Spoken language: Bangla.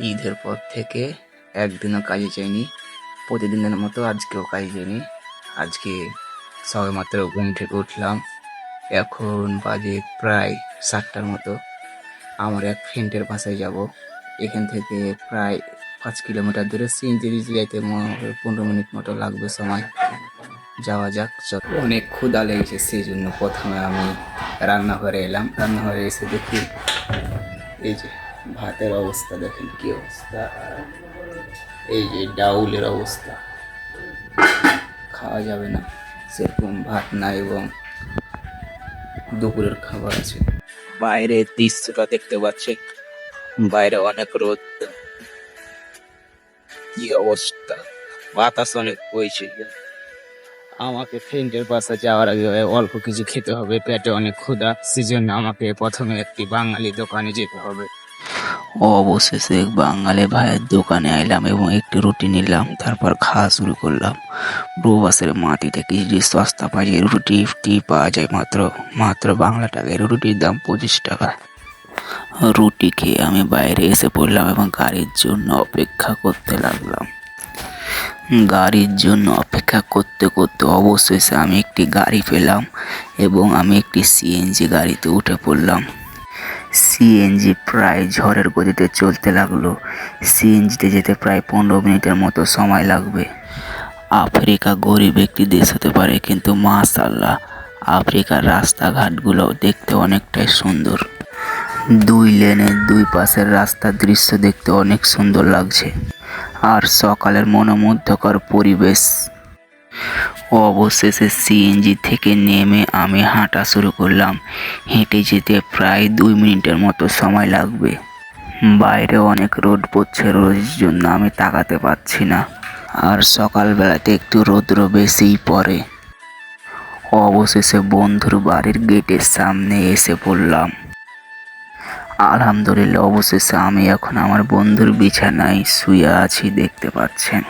ঈদের পর থেকে একদিনও কাজে যাইনি। প্রতিদিনের মতো আজকেও কাজে যাইনি। আজকে সবেমাত্র ঘুম থেকে উঠলাম। এখন বাজে প্রায় 7টার মতো। আমার এক ফ্রেন্ডের বাসায় যাব। এখান থেকে প্রায় 5 কিলোমিটার দূরে। সিএনজি যাইতে 15 মিনিট মতো লাগবে সময়। যাওয়া যাক। অনেক ক্ষুধা লেগেছে, সেই জন্য প্রথমে আমি রান্নাঘরে এলাম। রান্নাঘরে এসে দেখি এই যে ভাতের অবস্থা, দেখেন কি অবস্থা। এই যে ডাউলের অবস্থা, খাওয়া যাবে না, সেরকম ভাত নাই এবং দুপুরের খাবার আছে। বাইরে দৃশ্যটা দেখতে পাচ্ছে, বাইরে অনেক রোদ, কি অবস্থা, বাতাস অনেক বইছে। আমাকে ফ্রেন্ডের বাসা যাওয়ার আগে অল্প কিছু খেতে হবে, পেটে অনেক ক্ষুধা, সেজন্য আমাকে প্রথমে একটি বাঙালি দোকানে যেতে হবে। অবশেষে এক বাঙালি ভাইয়ের দোকানে আইলাম এবং একটি রুটি নিলাম। তারপর খাওয়া শুরু করলাম। প্রবাসের মাটিতে কিছু সস্তা বাজে রুটি পাওয়া যায় মাত্র বাংলা টাকায়। রুটির দাম 25 টাকা। রুটি খেয়ে আমি বাইরে এসে পড়লাম এবং গাড়ির জন্য অপেক্ষা করতে লাগলাম। গাড়ির জন্য অপেক্ষা করতে করতে অবশেষে আমি একটি গাড়ি পেলাম এবং আমি একটি সিএনজি গাড়িতে উঠে পড়লাম। সিএনজি প্রায় ঝড়ের গতিতে চলতে লাগলো। সিএনজিতে যেতে প্রায় 15 মিনিটের মতো সময় লাগবে। আফ্রিকা গরিব একটি দেশ হতে পারে, কিন্তু মাশাআল্লাহ আফ্রিকার রাস্তাঘাটগুলো দেখতে অনেকটাই সুন্দর। 2 লেনের 2 পাশের রাস্তার দৃশ্য দেখতে অনেক সুন্দর লাগছে, আর সকালের মনোমুগ্ধকর পরিবেশ। অবশেষে সিএনজি থেকে নেমে আমি হাঁটা শুরু করলাম। হেঁটে যেতে প্রায় 2 মিনিটের মতো সময় লাগবে। বাইরে অনেক রোদ পড়ছে, রোদের জন্য আমি তাকাতে পারছি না, আর সকালবেলাতে একটু রৌদ্র বেশিই পড়ে। অবশেষে বন্ধুর বাড়ির গেটের সামনে এসে পড়লাম। আলহামদুলিল্লাহ, অবশেষে আমি এখন আমার বন্ধুর বিছানায় শুয়ে আছি, দেখতে পাচ্ছেন।